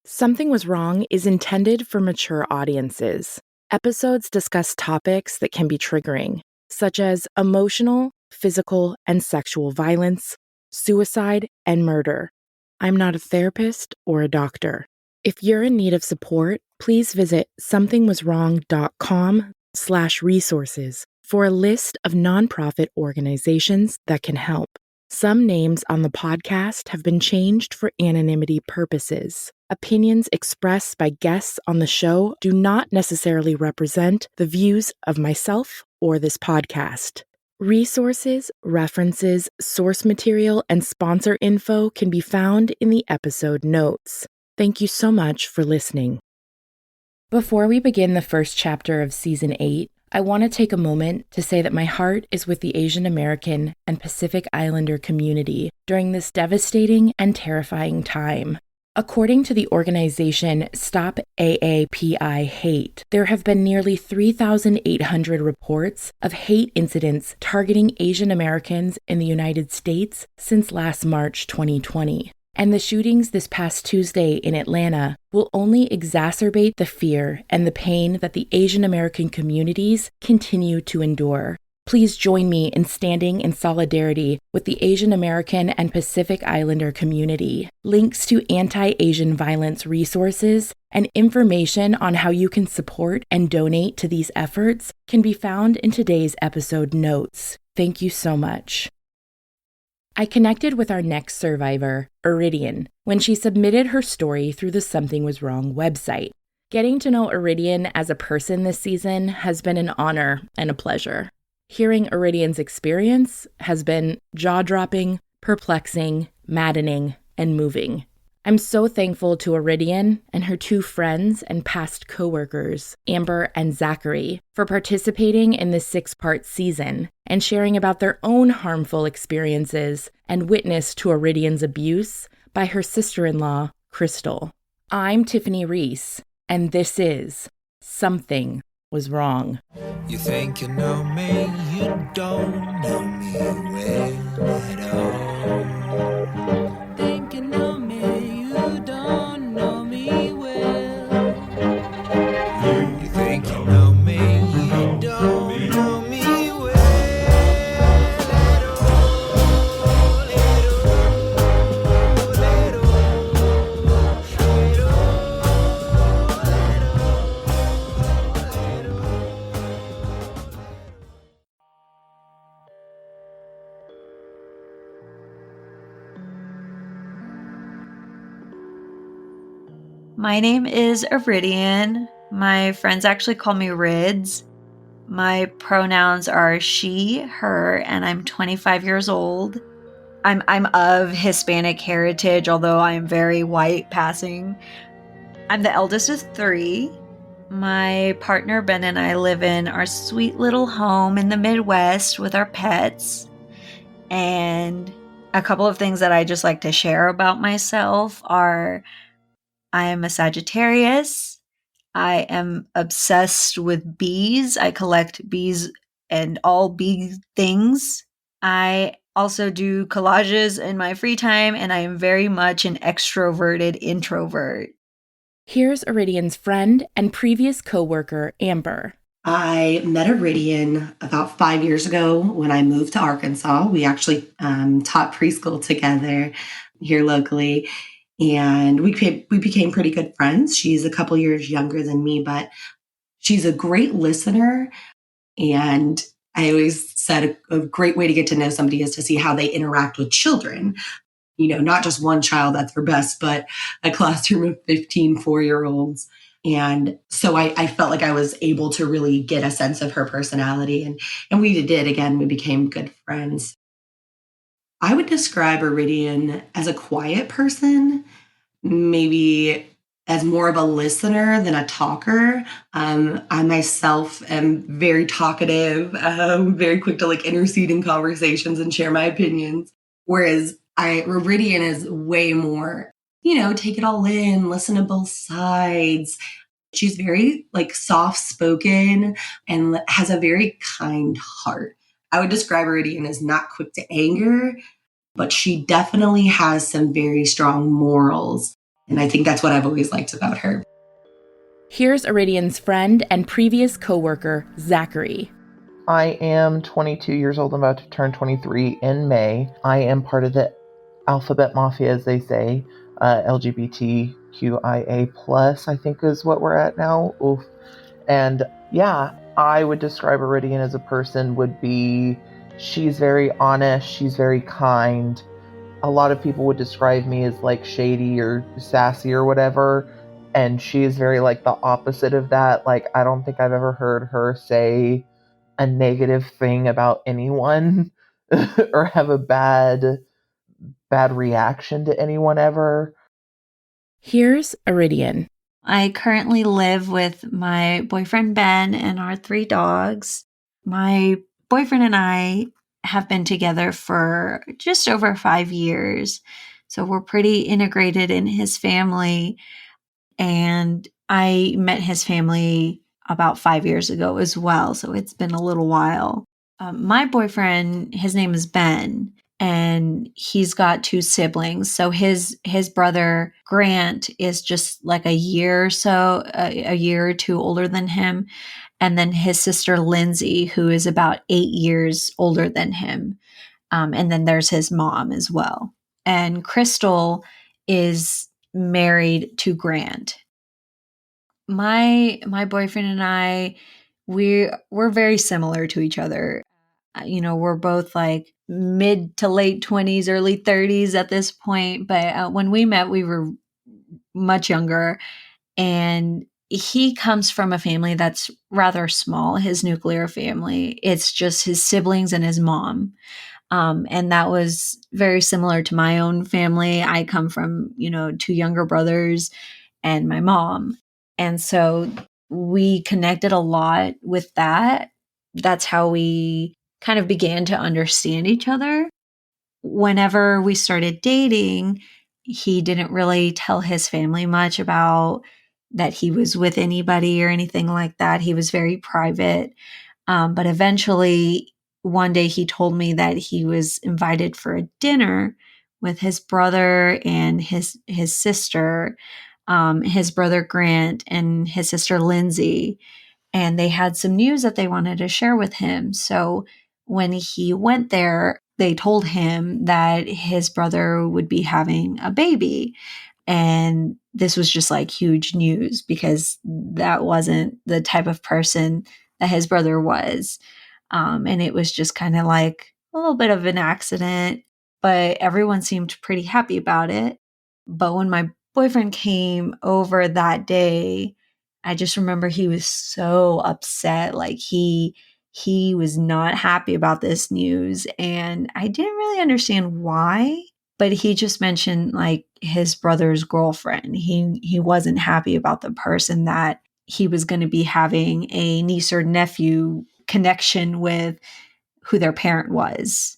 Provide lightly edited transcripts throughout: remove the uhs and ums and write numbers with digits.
Something Was Wrong is intended for mature audiences. Episodes discuss topics that can be triggering, such as emotional, physical, and sexual violence, suicide, and murder. I'm not a therapist or a doctor. If you're in need of support, please visit somethingwaswrong.com/resources for a list of nonprofit organizations that can help. Some names on the podcast have been changed for anonymity purposes. Opinions expressed by guests on the show do not necessarily represent the views of myself or this podcast. Resources, references, source material, and sponsor info can be found in the episode notes. Thank you so much for listening. Before we begin the first chapter of Season 8, I want to take a moment to say that my heart is with the Asian American and Pacific Islander community during this devastating and terrifying time. According to the organization Stop AAPI Hate, there have been nearly 3,800 reports of hate incidents targeting Asian Americans in the United States since last March 2020. And the shootings this past Tuesday in Atlanta will only exacerbate the fear and the pain that the Asian American communities continue to endure. Please join me in standing in solidarity with the Asian American and Pacific Islander community. Links to anti-Asian violence resources and information on how you can support and donate to these efforts can be found in today's episode notes. Thank you so much. I connected with our next survivor, Iridian, when she submitted her story through the Something Was Wrong website. Getting to know Iridian as a person this season has been an honor and a pleasure. Hearing Iridian's experience has been jaw-dropping, perplexing, maddening, and moving. I'm so thankful to Iridian and her two friends and past coworkers, Amber and Zachary, for participating in this 6-part season and sharing about their own harmful experiences and witness to Iridian's abuse by her sister-in-law, Crystal. I'm Tiffany Reese, and this is Something Was Wrong. You think you know me, you don't know me well at all. Think you know me, you don't know me well. You think you know me, you don't know me well at all. My name is Iridian. My friends actually call me Rids. My pronouns are she, her, and I'm 25 years old. I'm of Hispanic heritage, although I am very white passing. I'm the eldest of 3. My partner Ben and I live in our sweet little home in the Midwest with our pets. And a couple of things that I just like to share about myself are I am a Sagittarius. I am obsessed with bees. I collect bees and all bee things. I also do collages in my free time, and I am very much an extroverted introvert. Here's Iridian's friend and previous coworker, Amber. I met Iridian about 5 years ago when I moved to Arkansas. We actually taught preschool together here locally. And we became pretty good friends. She's a couple years younger than me, but she's a great listener. And I always said a great way to get to know somebody is to see how they interact with children. You know, not just one child at their best, but a classroom of 15 4-year-olds. And so I felt like I was able to really get a sense of her personality. And we did. Again, we became good friends. I would describe Iridian as a quiet person, maybe as more of a listener than a talker. I myself am very talkative, very quick to intercede in conversations and share my opinions. Whereas Iridian is way more, take it all in, listen to both sides. She's very soft-spoken and has a very kind heart. I would describe Iridian as not quick to anger, but she definitely has some very strong morals And I think that's what I've always liked about her. Here's Iridian's friend and previous coworker, Zachary. I am 22 years old. I'm about to turn 23 in May. I am part of the alphabet mafia, as they say. LGBTQIA+, I think is what we're at now. Oof. And yeah, I would describe Iridian as a person would be, she's very honest, she's very kind. A lot of people would describe me as like shady or sassy or whatever. And she is very like the opposite of that. Like, I don't think I've ever heard her say a negative thing about anyone or have a bad reaction to anyone ever. Here's Iridian. I currently live with my boyfriend, Ben, and our 3 dogs. My boyfriend and I have been together for just over 5 years. So we're pretty integrated in his family. And I met his family about 5 years ago as well. So it's been a little while. My boyfriend, his name is Ben, and he's got 2 siblings. So his brother Grant is just like a year or so, a year or 2 older than him, and then his sister Lindsay, who is about 8 years older than him, and then there's his mom as well. And Crystal is married to Grant. My boyfriend and I, we're very similar to each other. We're both like mid to late 20s, early 30s at this point. But when we met, we were much younger. And he comes from a family that's rather small, his nuclear family. It's just his siblings and his mom. And that was very similar to my own family. I come from, 2 younger brothers and my mom. And so we connected a lot with that. That's how we kind of began to understand each other. Whenever we started dating, he didn't really tell his family much about that he was with anybody or anything like that. He was very private. But eventually, one day he told me that he was invited for a dinner with his brother and his sister, his brother Grant and his sister Lindsay, and they had some news that they wanted to share with him. So when he went there, they told him that his brother would be having a baby. And this was just like huge news because that wasn't the type of person that his brother was. And it was just kind of like a little bit of an accident, but everyone seemed pretty happy about it. But when my boyfriend came over that day, I just remember he was so upset. Like he was not happy about this news. And I didn't really understand why, but he just mentioned like his brother's girlfriend. He wasn't happy about the person that he was going to be having a niece or nephew connection with who their parent was.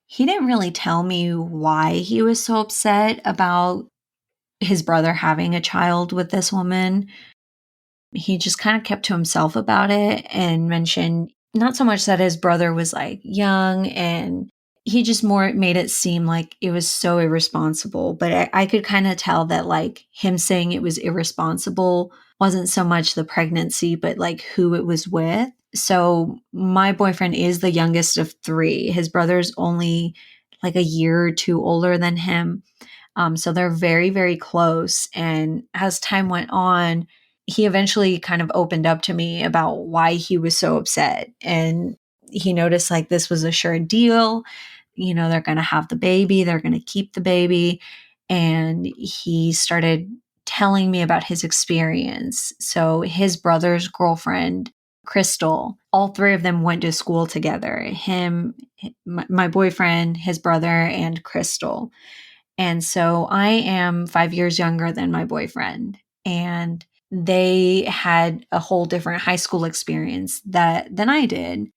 He didn't really tell me why he was so upset about his brother having a child with this woman. He just kind of kept to himself about it and mentioned not so much that his brother was like young, and he just more made it seem like it was so irresponsible. But I could kind of tell that like him saying it was irresponsible wasn't so much the pregnancy, but like who it was with. So my boyfriend is the youngest of 3. His brother's only like a year or 2 older than him. So they're very, very close. And as time went on, he eventually kind of opened up to me about why he was so upset. And he noticed like this was a sure deal. They're going to have the baby, they're going to keep the baby. And he started telling me about his experience. So his brother's girlfriend, Crystal, all 3 of them went to school together. Him, my boyfriend, his brother, and Crystal. And so I am 5 years younger than my boyfriend. And they had a whole different high school experience than I did.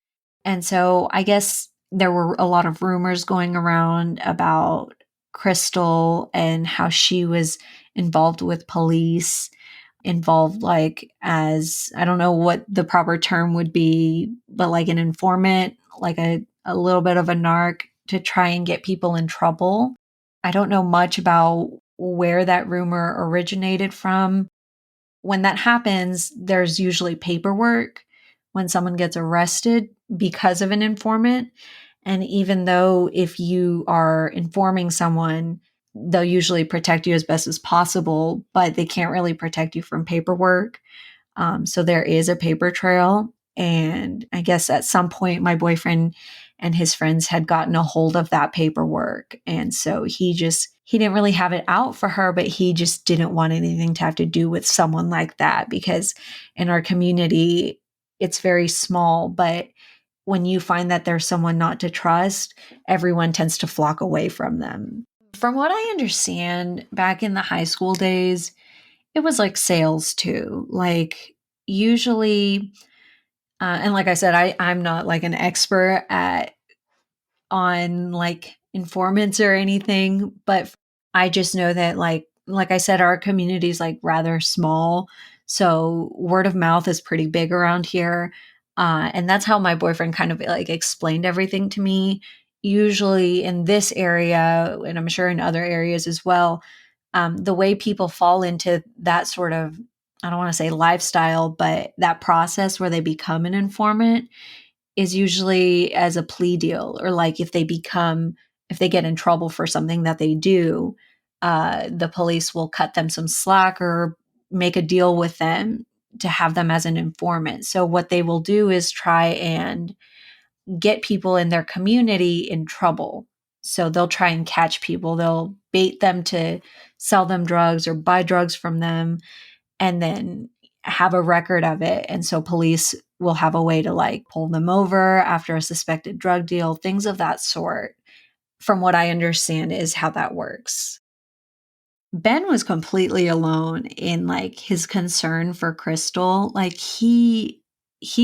And so I guess there were a lot of rumors going around about Crystal and how she was involved with police, involved like as, I don't know what the proper term would be, but like an informant, like a little bit of a narc to try and get people in trouble. I don't know much about where that rumor originated from. When that happens, there's usually paperwork when someone gets arrested because of an informant. And even though if you are informing someone, they'll usually protect you as best as possible, but they can't really protect you from paperwork. So there is a paper trail. And I guess at some point, my boyfriend and his friends had gotten a hold of that paperwork. And so he didn't really have it out for her, but he just didn't want anything to have to do with someone like that, because in our community, it's very small. But when you find that there's someone not to trust, everyone tends to flock away from them. From what I understand, back in the high school days, it was like sales too. Like usually, and like I said, I'm not like an expert on like informants or anything, but I just know that like I said, our community is like rather small, so word of mouth is pretty big around here, and that's how my boyfriend kind of like explained everything to me. Usually in this area, and I'm sure in other areas as well, the way people fall into that sort of, I don't want to say lifestyle, but that process where they become an informant is usually as a plea deal, or like if they get in trouble for something that they do, the police will cut them some slack or make a deal with them to have them as an informant. So what they will do is try and get people in their community in trouble. So they'll try and catch people. They'll bait them to sell them drugs or buy drugs from them, and then have a record of it. And so police will have a way to like pull them over after a suspected drug deal, things of that sort. From what I understand is how that works. Ben was completely alone in like his concern for Crystal. Like he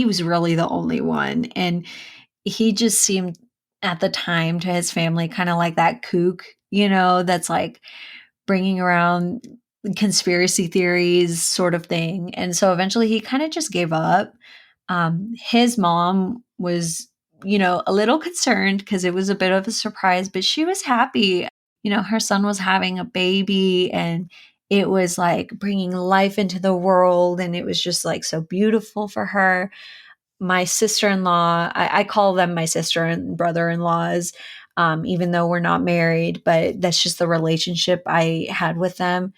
was really the only one, and he just seemed at the time to his family kind of like that kook, that's like bringing around conspiracy theories sort of thing. And so eventually he kind of just gave up. His mom was, a little concerned because it was a bit of a surprise, but she was happy. Her son was having a baby, and it was like bringing life into the world. And it was just like so beautiful for her. My sister-in-law, I call them my sister and brother-in-laws, even though we're not married, but that's just the relationship I had with them.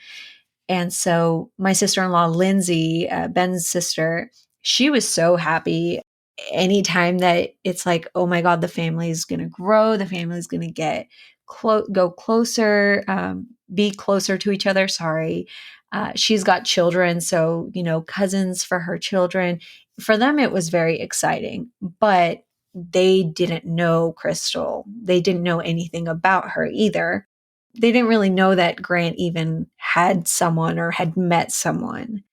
And so my sister-in-law, Lindsay, Ben's sister, she was so happy anytime that it's like, oh my God, the family is going to grow. The family is going to get go closer, be closer to each other. Sorry. She's got children. So, cousins for her children. For them, it was very exciting, but they didn't know Crystal. They didn't know anything about her either. They didn't really know that Grant even had someone or had met someone.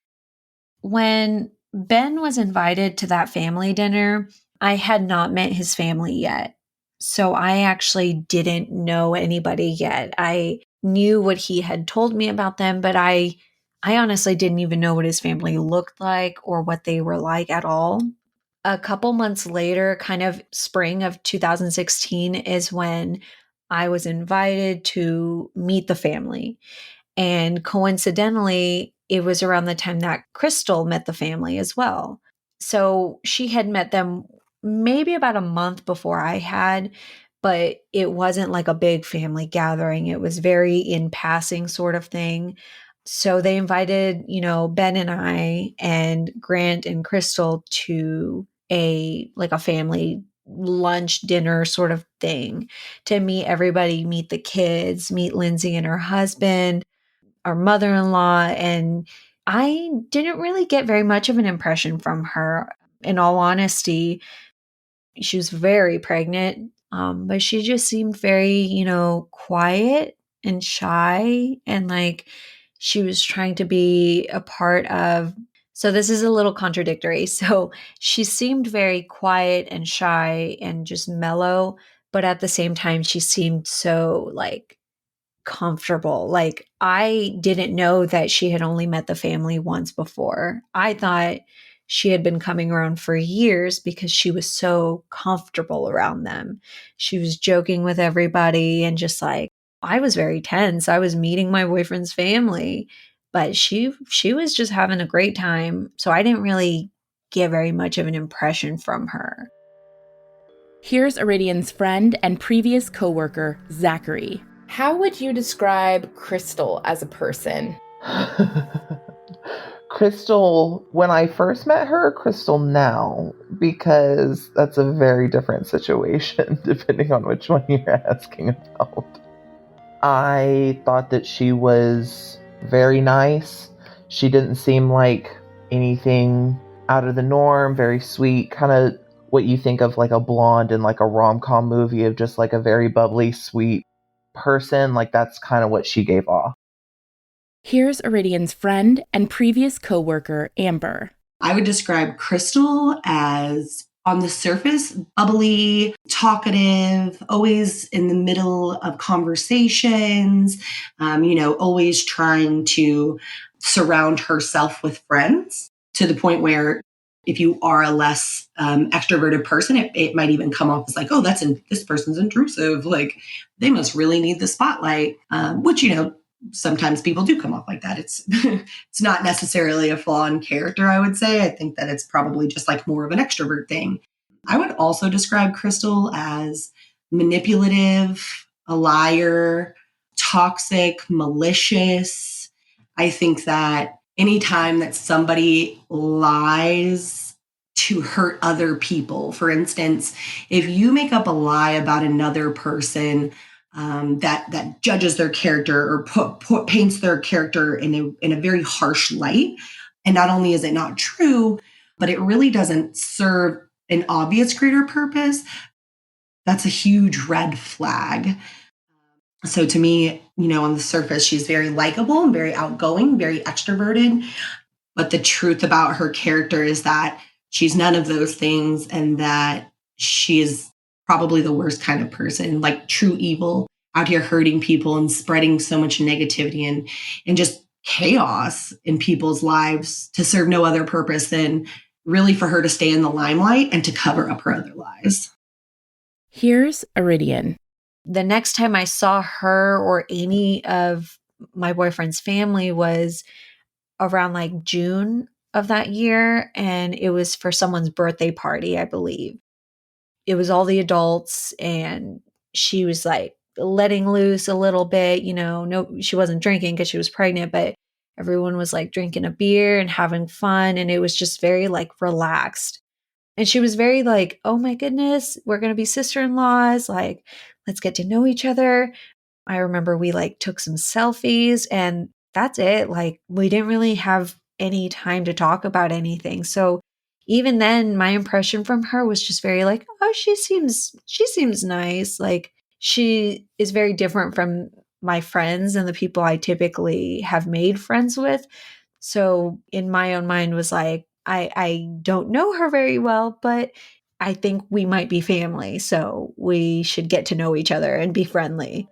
When Ben was invited to that family dinner, I had not met his family yet. So I actually didn't know anybody yet. I knew what he had told me about them, but I honestly didn't even know what his family looked like or what they were like at all. A couple months later, kind of spring of 2016, is when I was invited to meet the family. And coincidentally, it was around the time that Crystal met the family as well. So she had met them maybe about a month before I had, but it wasn't like a big family gathering. It was very in passing sort of thing. So they invited, Ben and I and Grant and Crystal to a family lunch dinner sort of thing to meet everybody, meet the kids, meet Lindsay and her husband, our mother-in-law. And I didn't really get very much of an impression from her. In all honesty, she was very pregnant, but she just seemed very, quiet and shy, and like she was trying to be a part of. So this is a little contradictory. So she seemed very quiet and shy and just mellow, but at the same time, she seemed so like comfortable. Like I didn't know that she had only met the family once before. I thought she had been coming around for years because she was so comfortable around them. She was joking with everybody and just like I was very tense. I was meeting my boyfriend's family, but she was just having a great time. So I didn't really get very much of an impression from her. Here's Iridian's friend and previous coworker, Zachary. How would you describe Crystal as a person? Crystal, when I first met her, Crystal now, because that's a very different situation depending on which one you're asking about. I thought that she was very nice. She didn't seem like anything out of the norm, very sweet, kind of what you think of like a blonde in like a rom-com movie, of just like a very bubbly, sweet person. Like that's kind of what she gave off. Here's Iridian's friend and previous coworker, Amber. I would describe Crystal as, on the surface, bubbly, talkative, always in the middle of conversations, always trying to surround herself with friends, to the point where if you are a less extroverted person, it might even come off as like, oh, this person's intrusive. Like they must really need the spotlight, which, sometimes people do come off like that. It's it's not necessarily a flaw in character, I would say. I think that it's probably just like more of an extrovert thing. I would also describe Crystal as manipulative, a liar, toxic, malicious. I think that anytime that somebody lies to hurt other people, for instance, if you make up a lie about another person, that judges their character or paints their character in a very harsh light. And not only is it not true, but it really doesn't serve an obvious greater purpose. That's a huge red flag. So to me, on the surface, she's very likable and very outgoing, very extroverted. But the truth about her character is that she's none of those things, and that she is probably the worst kind of person, like true evil, out here hurting people and spreading so much negativity and just chaos in people's lives to serve no other purpose than really for her to stay in the limelight and to cover up her other lies. Here's Iridian. The next time I saw her or any of my boyfriend's family was around like June of that year, and it was for someone's birthday party, I believe. It was all the adults, and she was like letting loose a little bit, no, she wasn't drinking because she was pregnant, but everyone was like drinking a beer and having fun, and it was just very like relaxed. And she was very like, oh my goodness, we're going to be sister-in-laws, like let's get to know each other. I remember we like took some selfies, and that's it. Like we didn't really have any time to talk about anything. So even then, my impression from her was just very like, oh, she seems nice. Like she is very different from my friends and the people I typically have made friends with. So in my own mind was like, I don't know her very well, but I think we might be family. So we should get to know each other and be friendly.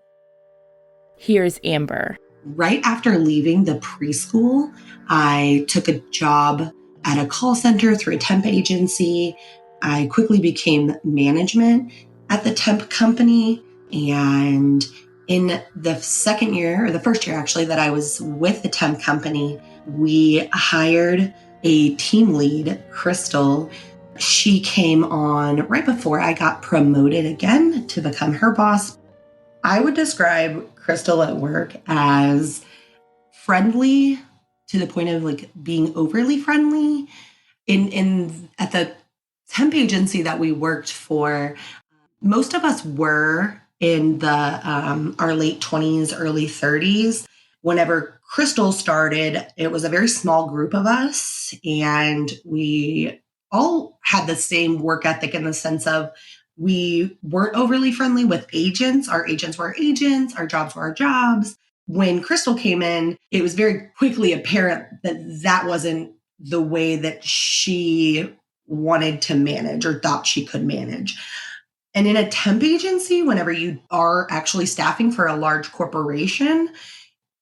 Here's Amber. Right after leaving the preschool, I took a job at a call center through a temp agency. I quickly became management at the temp company. And in the second year, or the first year actually, that I was with the temp company, we hired a team lead, Crystal. She came on right before I got promoted again to become her boss. I would describe Crystal at work as friendly to the point of like being overly friendly. At the temp agency that we worked for, most of us were in the our late 20s, early 30s. Whenever Crystal started, it was a very small group of us, and we all had the same work ethic in the sense of we weren't overly friendly with agents. Our agents were agents, our jobs were our jobs. When Crystal came in, it was very quickly apparent that that wasn't the way that she wanted to manage or thought she could manage. And in a temp agency, whenever you are actually staffing for a large corporation,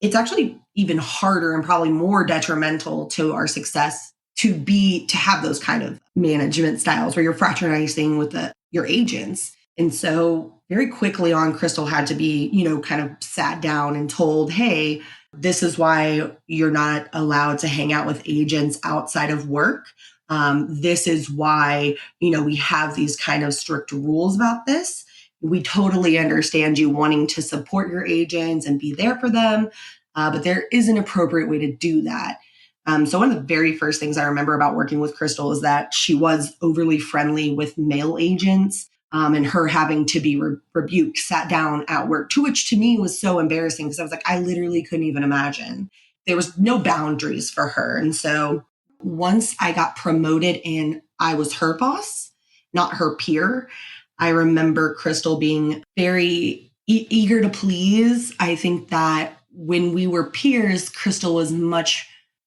it's actually even harder and probably more detrimental to our success to have those kind of management styles where you're fraternizing with your agents. And so very quickly on, Crystal had to be, kind of sat down and told, hey, this is why you're not allowed to hang out with agents outside of work. This is why, we have these kind of strict rules about this. We totally understand you wanting to support your agents and be there for them, but there is an appropriate way to do that. So one of the very first things I remember about working with Crystal is that she was overly friendly with male agents. And her having to be rebuked, sat down at work, to which to me was so embarrassing because I was like, I literally couldn't even imagine. There was no boundaries for her. And so once I got promoted and I was her boss, not her peer, I remember Crystal being very eager to please. I think that when we were peers, Crystal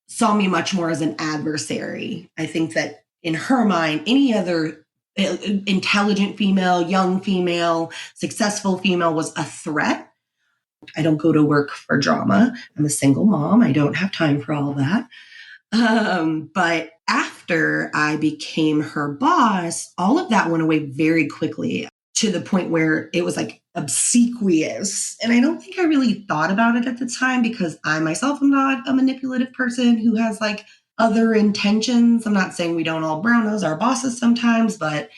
saw me much more as an adversary. I think that in her mind, any other intelligent female, young female, successful female was a threat. I don't go to work for drama. I'm a single mom. I don't have time for all that. But after I became her boss, all of that went away very quickly to the point where it was like obsequious. And I don't think I really thought about it at the time because I myself am not a manipulative person who has like other intentions. I'm not saying we don't all brown nose our bosses sometimes, but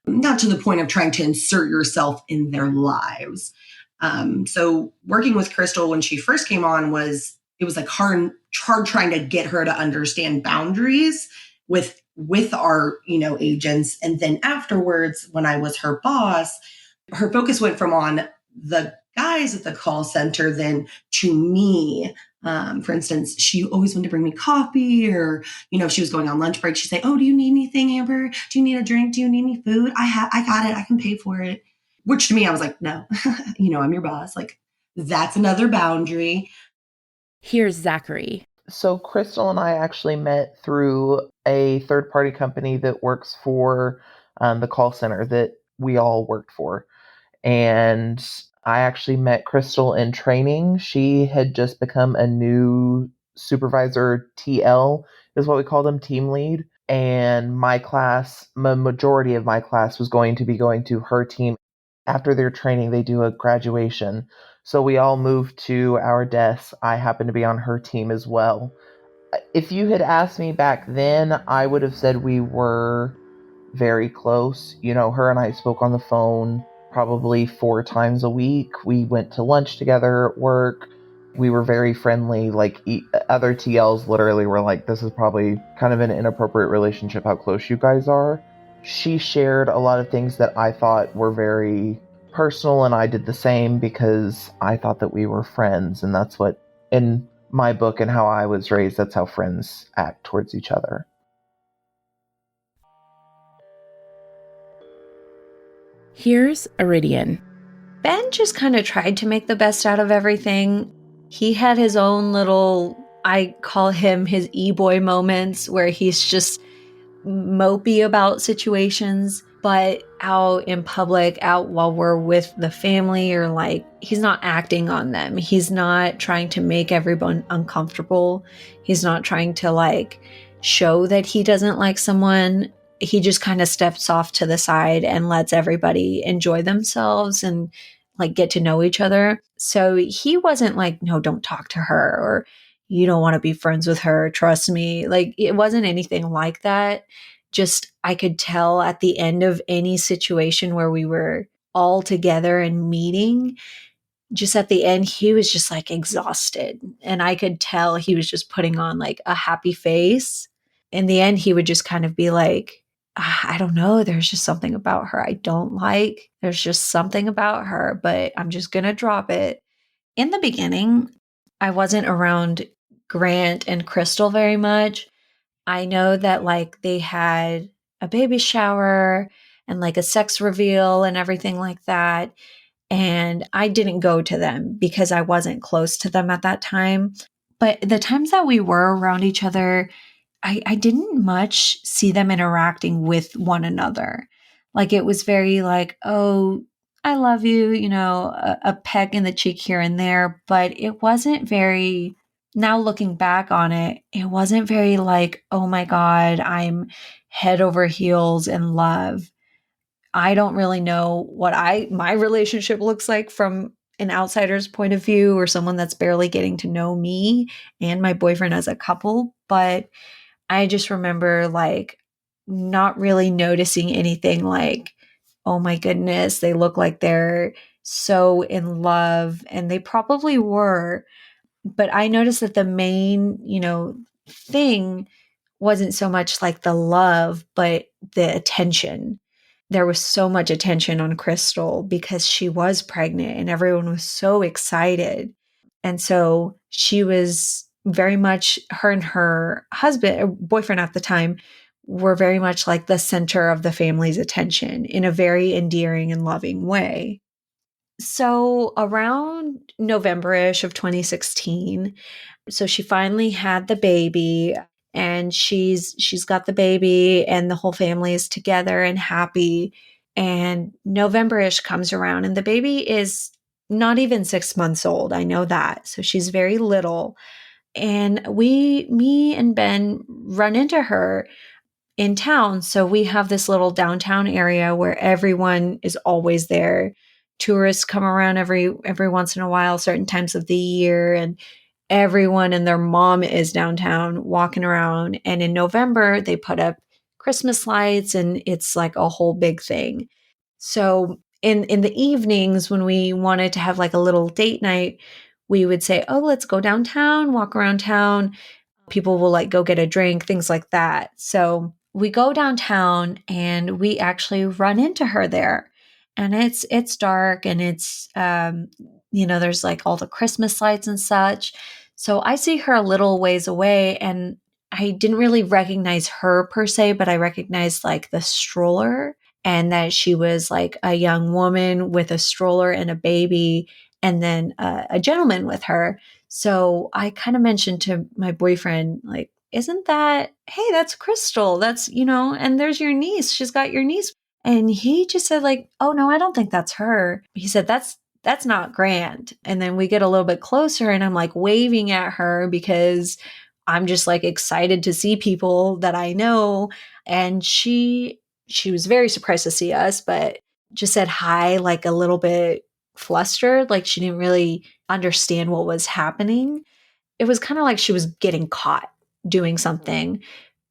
not to the point of trying to insert yourself in their lives. So working with Crystal when she first came on it was like hard trying to get her to understand boundaries with our, agents. And then afterwards, when I was her boss, her focus went from on the guys at the call center then to me. For instance, she always wanted to bring me coffee, or, if she was going on lunch break, she'd say, oh, do you need anything, Amber? Do you need a drink? Do you need any food? I got it. I can pay for it. Which to me, I was like, no, I'm your boss. Like, that's another boundary. Here's Zachary. So Crystal and I actually met through a third-party company that works for the call center that we all worked for. And I actually met Crystal in training. She had just become a new supervisor, TL is what we call them, team lead. And majority of my class was going to be going to her team. After their training, they do a graduation. So we all moved to our desks. I happened to be on her team as well. If you had asked me back then, I would have said we were very close. Her and I spoke on the phone probably 4 times a week. We went to lunch together at work. We were very friendly. Like other TLs literally were like, this is probably kind of an inappropriate relationship, how close you guys are. She shared a lot of things that I thought were very personal, and I did the same because I thought that we were friends. And that's what, in my book and how I was raised, that's how friends act towards each other. Here's Iridian. Ben just kind of tried to make the best out of everything. He had his own little, I call him his e-boy moments, where he's just mopey about situations, but out in public, out while we're with the family, or like, he's not acting on them. He's not trying to make everyone uncomfortable. He's not trying to like show that he doesn't like someone. He just kind of steps off to the side and lets everybody enjoy themselves and like get to know each other. So he wasn't like, no, don't talk to her, or you don't want to be friends with her, trust me. Like, it wasn't anything like that. Just, I could tell at the end of any situation where we were all together and meeting, just at the end, he was just like exhausted. And I could tell he was just putting on like a happy face. In the end, he would just kind of be like, I don't know. There's just something about her I don't like. There's just something about her, but I'm just going to drop it. In the beginning, I wasn't around Grant and Crystal very much. I know that like they had a baby shower and like a sex reveal and everything like that. And I didn't go to them because I wasn't close to them at that time. But the times that we were around each other, I didn't much see them interacting with one another. Like, it was very like, oh, I love you, a peck in the cheek here and there. But it wasn't very, now looking back on it, it wasn't very like, oh my God, I'm head over heels in love. I don't really know what my relationship looks like from an outsider's point of view, or someone that's barely getting to know me and my boyfriend as a couple. But I just remember like not really noticing anything like, oh my goodness, they look like they're so in love. And they probably were. But I noticed that the main, thing wasn't so much like the love, but the attention. There was so much attention on Crystal because she was pregnant and everyone was so excited. And so she was very much, her and her husband or boyfriend at the time were very much like the center of the family's attention in a very endearing and loving way. So around November-ish of 2016, so she finally had the baby, and she's got the baby and the whole family is together and happy. And November-ish comes around and the baby is not even 6 months old. I know that. So she's very little. And me and Ben run into her in town. So we have this little downtown area where everyone is always there. Tourists come around every once in a while, certain times of the year, and everyone and their mom is downtown walking around. And in November, they put up Christmas lights and it's like a whole big thing. So in the evenings when we wanted to have like a little date night, we would say, "Oh, let's go downtown, walk around town." People will like go get a drink, things like that. So we go downtown and we actually run into her there. And it's dark and it's there's like all the Christmas lights and such. So I see her a little ways away and I didn't really recognize her per se, but I recognized like the stroller, and that she was like a young woman with a stroller and a baby, and then a gentleman with her. So I kind of mentioned to my boyfriend, like, isn't that, hey, that's Crystal. That's, and there's your niece. She's got your niece. And he just said, like, oh no, I don't think that's her. He said, that's not Grant. And then we get a little bit closer and I'm like waving at her because I'm just like excited to see people that I know. And she was very surprised to see us, but just said hi, like a little bit flustered, like she didn't really understand what was happening. It was kind of like she was getting caught doing something,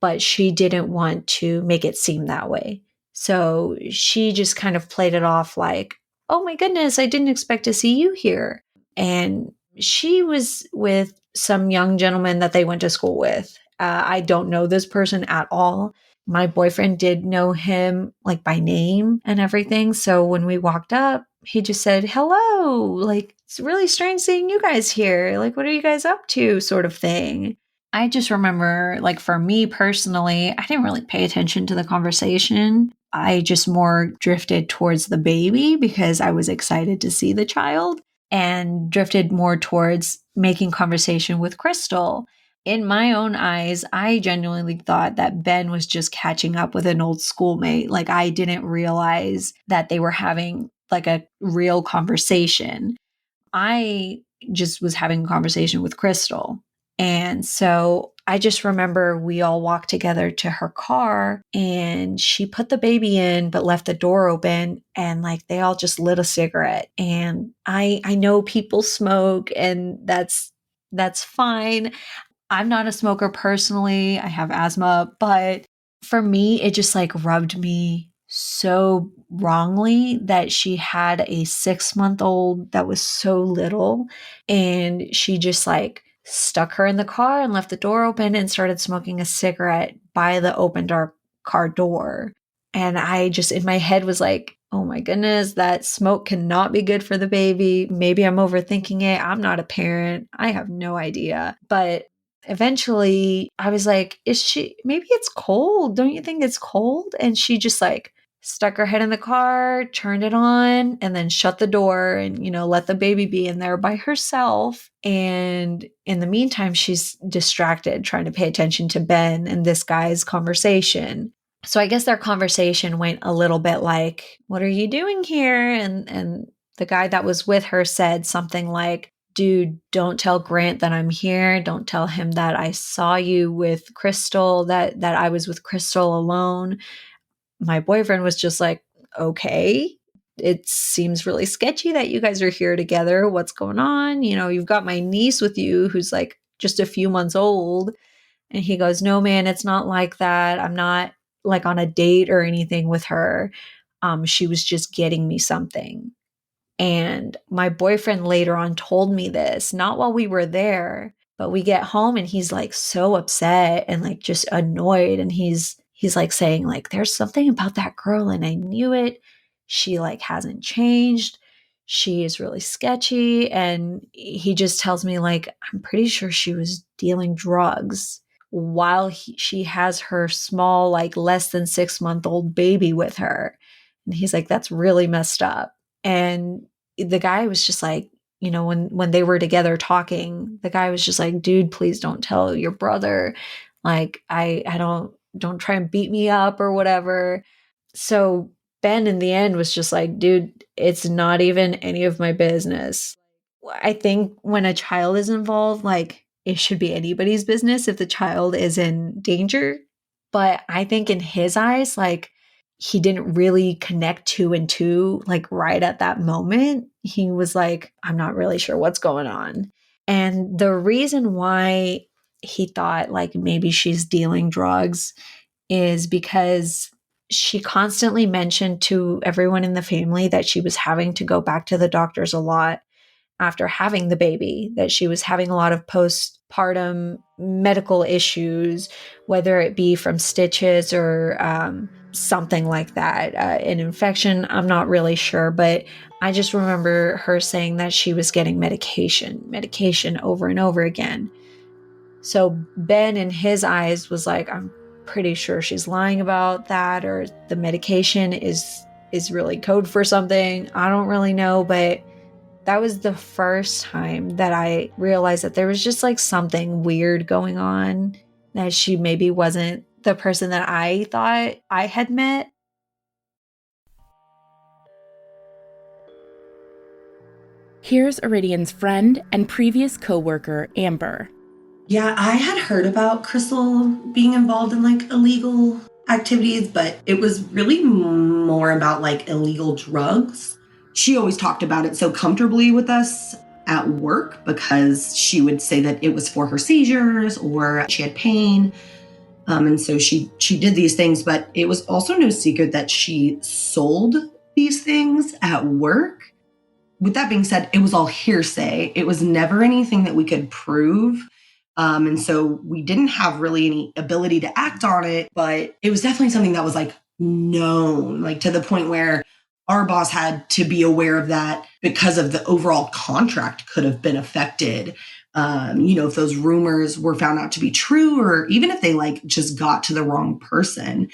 but she didn't want to make it seem that way. So she just kind of played it off like, oh my goodness, I didn't expect to see you here. And she was with some young gentleman that they went to school with. I don't know this person at all. My boyfriend did know him like by name and everything. So when we walked up, he just said, hello, like, it's really strange seeing you guys here. Like, what are you guys up to? Sort of thing. I just remember, like, for me personally, I didn't really pay attention to the conversation. I just more drifted towards the baby because I was excited to see the child, and drifted more towards making conversation with Crystal. In my own eyes, I genuinely thought that Ben was just catching up with an old schoolmate. Like, I didn't realize that they were having like a real conversation. I just was having a conversation with Crystal. And so I just remember we all walked together to her car and she put the baby in, but left the door open, and like they all just lit a cigarette. And I know people smoke and that's fine. I'm not a smoker personally. I have asthma, but for me, it just like rubbed me so wrongly that she had a 6-month-old that was so little, and she just like stuck her in the car and left the door open and started smoking a cigarette by the open dark car door. And I just in my head was like, oh my goodness, that smoke cannot be good for the baby. Maybe I'm overthinking it. I'm not a parent. I have no idea. But eventually I was like, maybe it's cold. Don't you think it's cold? And she just like stuck her head in the car, turned it on, and then shut the door and, let the baby be in there by herself. And in the meantime, she's distracted trying to pay attention to Ben and this guy's conversation. So I guess their conversation went a little bit like, what are you doing here? And the guy that was with her said something like, dude, don't tell Grant that I'm here. Don't tell him that I saw you with Crystal, that I was with Crystal alone. My boyfriend was just like, okay, it seems really sketchy that you guys are here together. What's going on? You know, you've got my niece with you who's like just a few months old. And he goes, no, man, it's not like that. I'm not like on a date or anything with her. She was just getting me something. And my boyfriend later on told me this, not while we were there, but we get home and he's like so upset and like just annoyed. And he's like saying, like, there's something about that girl and I knew it. She like hasn't changed. She is really sketchy. And he just tells me, like, I'm pretty sure she was dealing drugs while she has her small, like less than 6 month old baby with her. And he's like, that's really messed up. And the guy was just like, you know, when they were together talking, the guy was just like, dude, please don't tell your brother. Like, I don't try and beat me up or whatever. So Ben in the end was just like, dude, it's not even any of my business. I think when a child is involved, like, it should be anybody's business if the child is in danger. But I think in his eyes, like, he didn't really connect two and two, like, right at that moment. He was like, I'm not really sure what's going on. And the reason why he thought like maybe she's dealing drugs is because she constantly mentioned to everyone in the family that she was having to go back to the doctors a lot after having the baby, that she was having a lot of postpartum medical issues, whether it be from stitches or something like that, an infection. I'm not really sure, but I just remember her saying that she was getting medication over and over again. So Ben, in his eyes, was like, I'm pretty sure she's lying about that, or the medication is really code for something. I don't really know, but that was the first time that I realized that there was just like something weird going on, that she maybe wasn't the person that I thought I had met. Here's Iridian's friend and previous coworker, Amber. Yeah, I had heard about Crystal being involved in like illegal activities, but it was really more about like illegal drugs. She always talked about it so comfortably with us at work because she would say that it was for her seizures or she had pain. And so she did these things, but it was also no secret that she sold these things at work. With that being said, it was all hearsay. It was never anything that we could prove. And so we didn't have really any ability to act on it, but it was definitely something that was like known, like to the point where our boss had to be aware of that because of the overall contract could have been affected. If those rumors were found out to be true, or even if they like just got to the wrong person,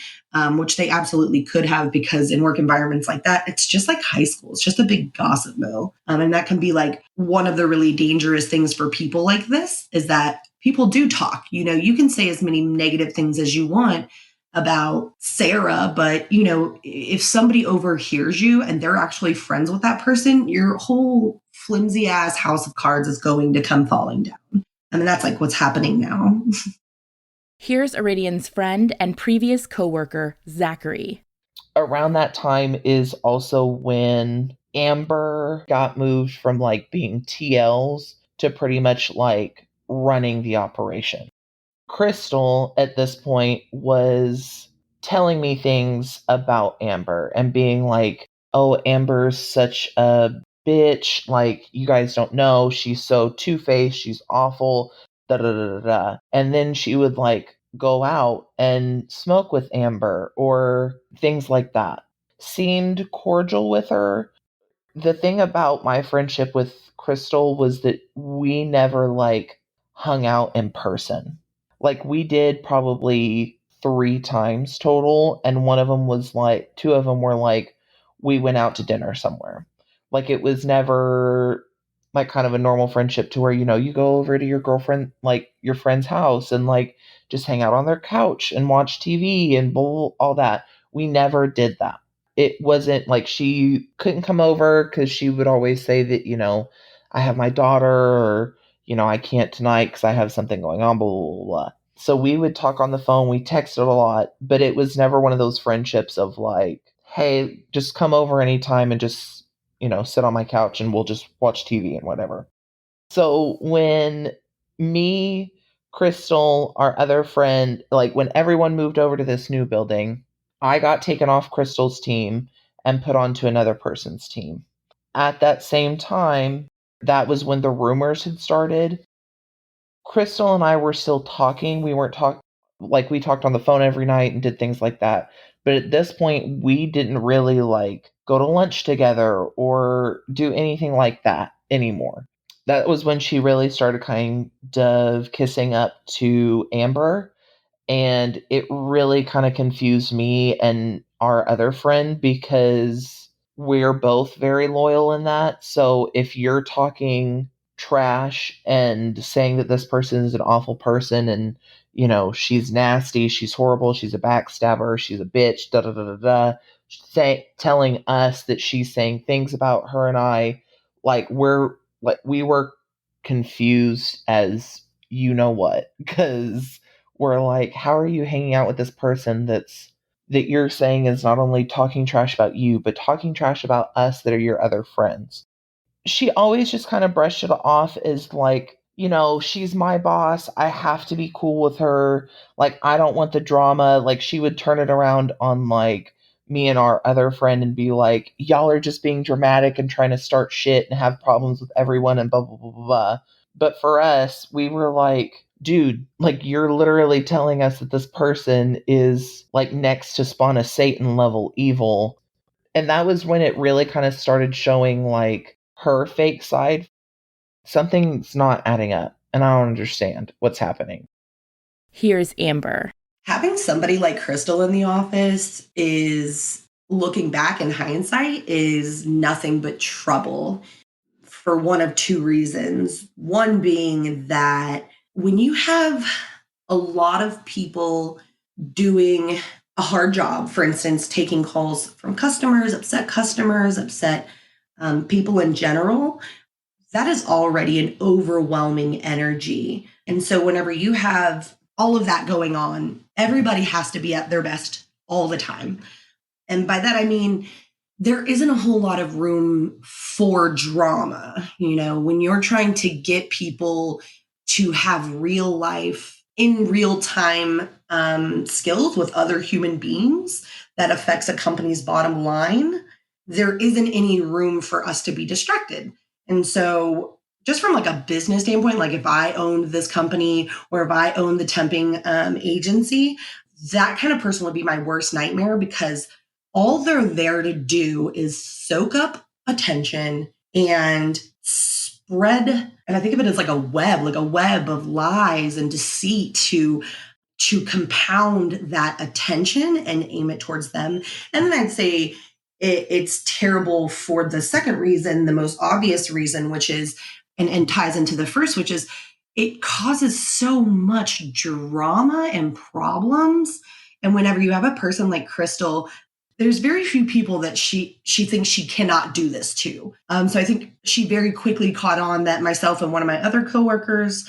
which they absolutely could have, because in work environments like that, it's just like high school. It's just a big gossip mill. And that can be like one of the really dangerous things for people like this, is that people do talk. You can say as many negative things as you want about Sarah, but if somebody overhears you and they're actually friends with that person, your whole flimsy ass house of cards is going to come falling down. I mean, that's like what's happening now. Here's Iridian's friend and previous coworker, Zachary. Around that time is also when Amber got moved from like being TLs to pretty much like running the operation. Crystal at this point was telling me things about Amber and being like, oh, Amber's such a bitch. Like, you guys don't know. She's so two-faced. She's awful. Da da da da da. And then she would like go out and smoke with Amber or things like that. Seemed cordial with her. The thing about my friendship with Crystal was that we never like hung out in person. Like, we did probably 3 times total, and one of them was like, 2 of them were like, we went out to dinner somewhere. Like, it was never like kind of a normal friendship to where, you go over to your girlfriend, like your friend's house, and like just hang out on their couch and watch TV and all that. We never did that. It wasn't like she couldn't come over because she would always say that, I have my daughter, or, I can't tonight because I have something going on, blah, blah, blah, blah. So we would talk on the phone. We texted a lot, but it was never one of those friendships of like, hey, just come over anytime and just, sit on my couch and we'll just watch TV and whatever. So when me, Crystal, our other friend, like when everyone moved over to this new building, I got taken off Crystal's team and put onto another person's team. At that same time, that was when the rumors had started. Crystal and I were still talking. We weren't like we talked on the phone every night and did things like that. But at this point, we didn't really like go to lunch together or do anything like that anymore. That was when she really started kind of kissing up to Amber, and it really kind of confused me and our other friend because we're both very loyal in that. So if you're talking trash and saying that this person is an awful person and she's nasty, she's horrible, she's a backstabber, she's a bitch, da da da da da, telling us that she's saying things about her and I, like we were confused as you know what, because we're like, how are you hanging out with this person that you're saying is not only talking trash about you, but talking trash about us that are your other friends? She always just kind of brushed it off as like, she's my boss. I have to be cool with her. Like, I don't want the drama. Like, she would turn it around on like me and our other friend and be like, y'all are just being dramatic and trying to start shit and have problems with everyone and blah, blah, blah, blah, blah. But for us, we were like, dude, like, you're literally telling us that this person is like next to spawn a Satan level evil. And that was when it really kind of started showing like her fake side. Something's not adding up, and I don't understand what's happening. Here's Amber. Having somebody like Crystal in the office is, looking back in hindsight, is nothing but trouble for one of two reasons. One being that when you have a lot of people doing a hard job, for instance, taking calls from customers, upset people in general, that is already an overwhelming energy. And so whenever you have all of that going on, everybody has to be at their best all the time. And by that, I mean, there isn't a whole lot of room for drama. When you're trying to get people to have real life in real time skills with other human beings that affects a company's bottom line, there isn't any room for us to be distracted. And so just from like a business standpoint, like if I owned this company or if I owned the temping agency, that kind of person would be my worst nightmare, because all they're there to do is soak up attention and spread. And I think of it as like a web of lies and deceit to compound that attention and aim it towards them. And then I'd say it's terrible for the second reason, the most obvious reason, which is, and ties into the first, which is it causes so much drama and problems. And whenever you have a person like Crystal, there's very few people that she thinks she cannot do this to. So I think she very quickly caught on that myself and one of my other coworkers,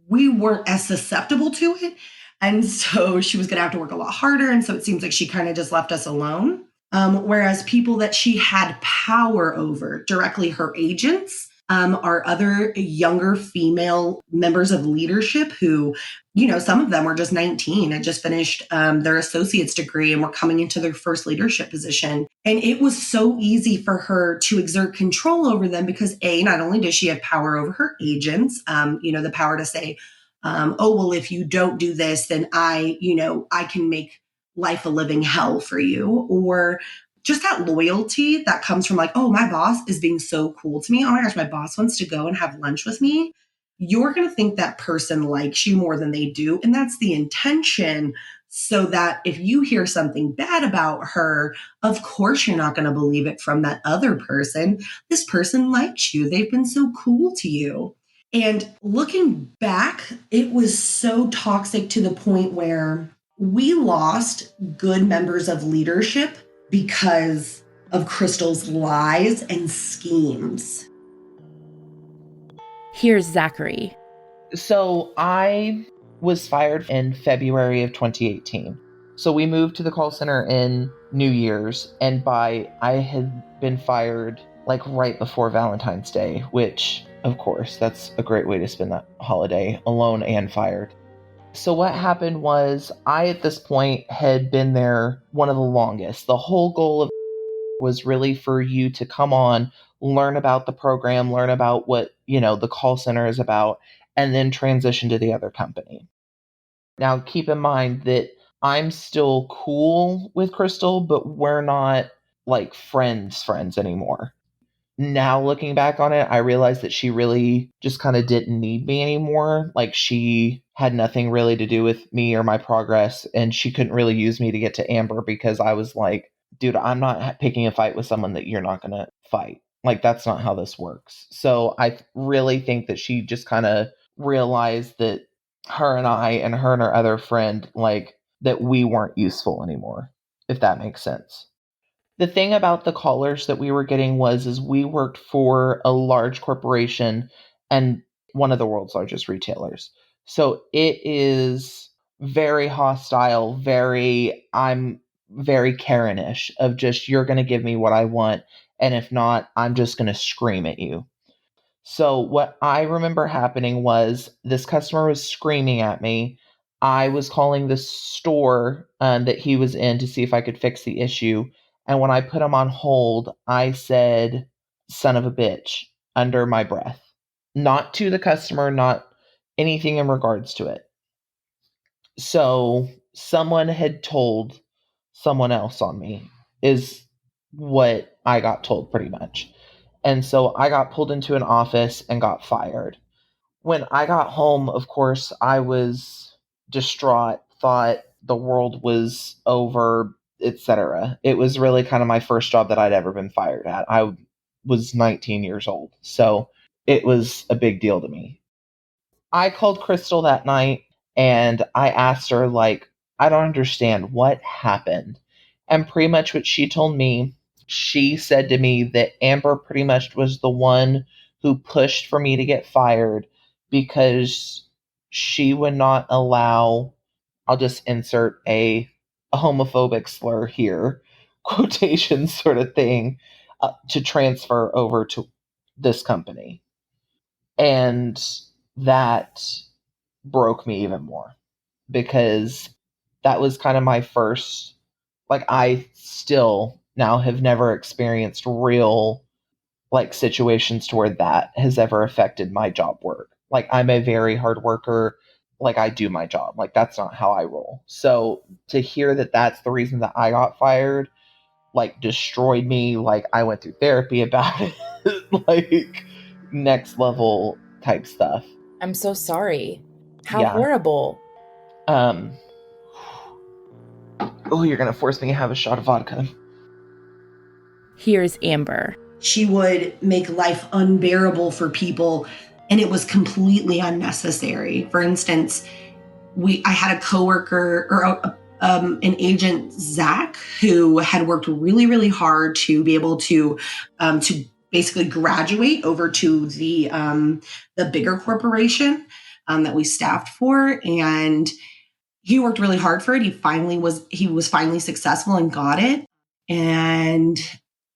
we weren't as susceptible to it. And so she was going to have to work a lot harder. And so it seems like she kind of just left us alone. Whereas people that she had power over, directly her agents, are other younger female members of leadership who, some of them were just 19 and just finished their associate's degree and were coming into their first leadership position. And it was so easy for her to exert control over them because not only does she have power over her agents, the power to say, oh, well, if you don't do this, then I can make life a living hell for you. Or just that loyalty that comes from like, oh, my boss is being so cool to me. Oh my gosh, my boss wants to go and have lunch with me. You're going to think that person likes you more than they do. And that's the intention. So that if you hear something bad about her, of course, you're not going to believe it from that other person. This person likes you. They've been so cool to you. And looking back, it was so toxic to the point where we lost good members of leadership because of Crystal's lies and schemes. Here's Zachary. So I was fired in February of 2018. So we moved to the call center in New Year's, and I had been fired like right before Valentine's Day, which, of course, that's a great way to spend that holiday, alone and fired. So what happened was, I at this point had been there one of the longest. The whole goal of was really for you to come on, learn about the program, learn about what, the call center is about, and then transition to the other company. Now, keep in mind that I'm still cool with Crystal, but we're not like friends anymore. Now, looking back on it, I realized that she really just kind of didn't need me anymore. Like, she had nothing really to do with me or my progress, and she couldn't really use me to get to Amber because I was like, dude, I'm not picking a fight with someone that you're not going to fight. Like, that's not how this works. So I really think that she just kind of realized that her and her other friend, like, that we weren't useful anymore, if that makes sense. The thing about the callers that we were getting is we worked for a large corporation and one of the world's largest retailers. So it is very hostile, I'm very Karen-ish of just, you're going to give me what I want. And if not, I'm just going to scream at you. So what I remember happening was this customer was screaming at me. I was calling the store that he was in to see if I could fix the issue. And when I put him on hold, I said, son of a bitch, under my breath. Not to the customer, not anything in regards to it. So someone had told someone else on me, is what I got told pretty much. And so I got pulled into an office and got fired. When I got home, of course, I was distraught, thought the world was over, etc. It was really kind of my first job that I'd ever been fired at. I was 19 years old, so it was a big deal to me. I called Crystal that night and I asked her, like, I don't understand what happened. And pretty much what she told me, she said to me that Amber pretty much was the one who pushed for me to get fired because she would not allow, I'll just insert a homophobic slur here, quotation sort of thing, to transfer over to this company. And that broke me even more because that was kind of my first, like, I still now have never experienced real, like, situations to where that has ever affected my job work. Like, I'm a very hard worker. Like, I do my job. Like, that's not how I roll. So to hear that that's the reason that I got fired, like, destroyed me. Like, I went through therapy about it. Like, next level type stuff. I'm so sorry. How Yeah. horrible. Oh, you're gonna force me to have a shot of vodka. Here's Amber. She would make life unbearable for people, and it was completely unnecessary. For instance, I had a coworker or an agent, Zach, who had worked really, really hard to be able to basically graduate over to the bigger corporation that we staffed for, and he worked really hard for it. He was finally successful and got it, and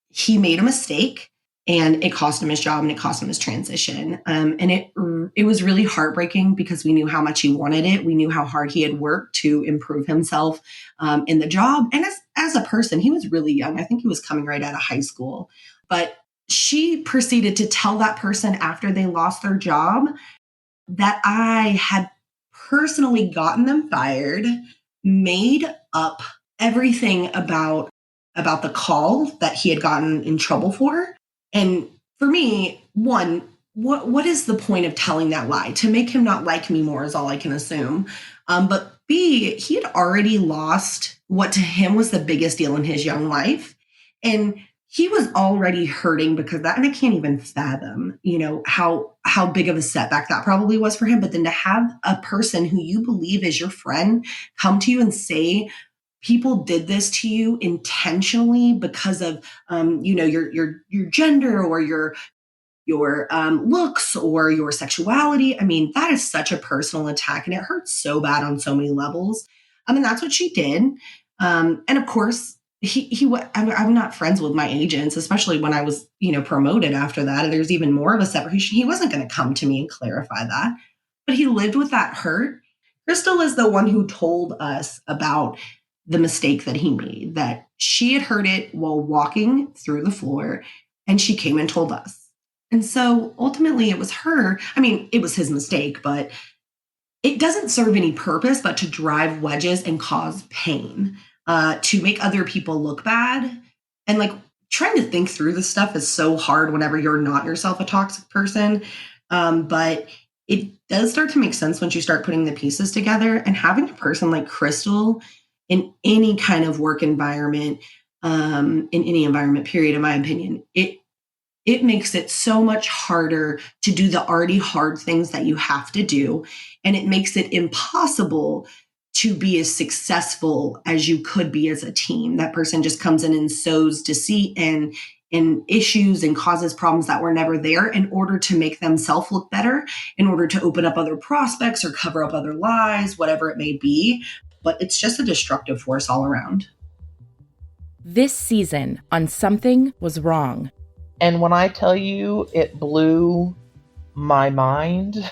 he made a mistake. And it cost him his job and it cost him his transition. And it was really heartbreaking because we knew how much he wanted it. We knew how hard he had worked to improve himself in the job. And as a person, he was really young. I think he was coming right out of high school. But she proceeded to tell that person after they lost their job that I had personally gotten them fired, made up everything about the call that he had gotten in trouble for. And for me, one, what is the point of telling that lie? To make him not like me more is all I can assume. But B, he had already lost what to him was the biggest deal in his young life. And he was already hurting because of that. And I can't even fathom, how big of a setback that probably was for him. But then to have a person who you believe is your friend come to you and say, people did this to you intentionally because of, your gender or your looks or your sexuality. I mean, that is such a personal attack and it hurts so bad on so many levels. I mean, that's what she did. And of course, I'm not friends with my agents, especially when I was, promoted after that. And there's even more of a separation. He wasn't going to come to me and clarify that, but he lived with that hurt. Crystal is the one who told us about the mistake that he made, that she had heard it while walking through the floor, and she came and told us. And so ultimately it was her. I mean, it was his mistake, but it doesn't serve any purpose but to drive wedges and cause pain, to make other people look bad. And like trying to think through this stuff is so hard whenever you're not yourself a toxic person. But it does start to make sense once you start putting the pieces together, and having a person like Crystal in any kind of work environment, in any environment, period, in my opinion, it makes it so much harder to do the already hard things that you have to do. And it makes it impossible to be as successful as you could be as a team. That person just comes in and sows deceit and issues and causes problems that were never there in order to make themselves look better, in order to open up other prospects or cover up other lies, whatever it may be. But it's just a destructive force all around. This season on Something Was Wrong. And when I tell you it blew my mind,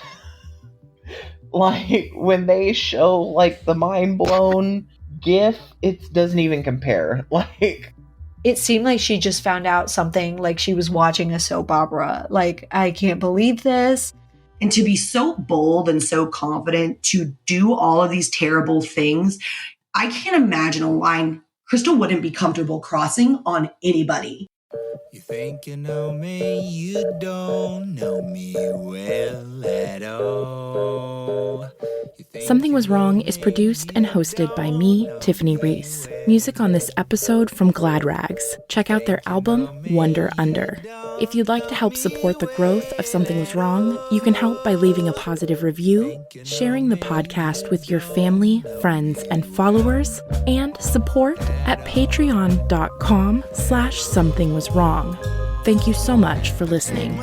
like when they show like the mind blown gif, it doesn't even compare. Like, it seemed like she just found out something, like she was watching a soap opera. Like, I can't believe this. And to be so bold and so confident to do all of these terrible things, I can't imagine a line Crystal wouldn't be comfortable crossing on anybody. You think you know me, you don't know me well at all. Something Was Wrong is produced and hosted by me, Tiffany Reese. Music on this episode from Glad Rags. Check out their album, Wonder Under. If you'd like to help support the growth of Something Was Wrong, you can help by leaving a positive review, sharing the podcast with your family, friends, and followers, and support at patreon.com/somethingwaswrong. Thank you so much for listening.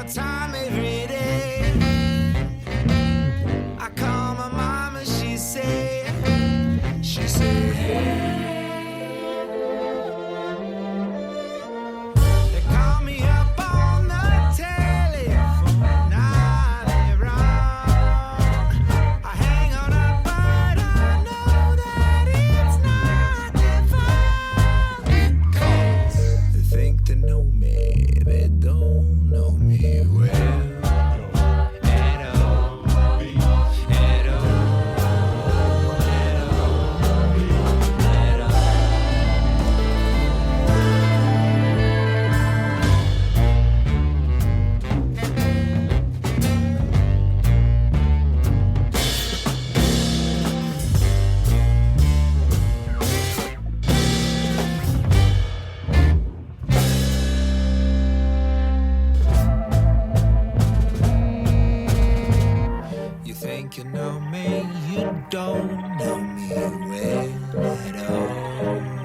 You know me, you don't know me well at all.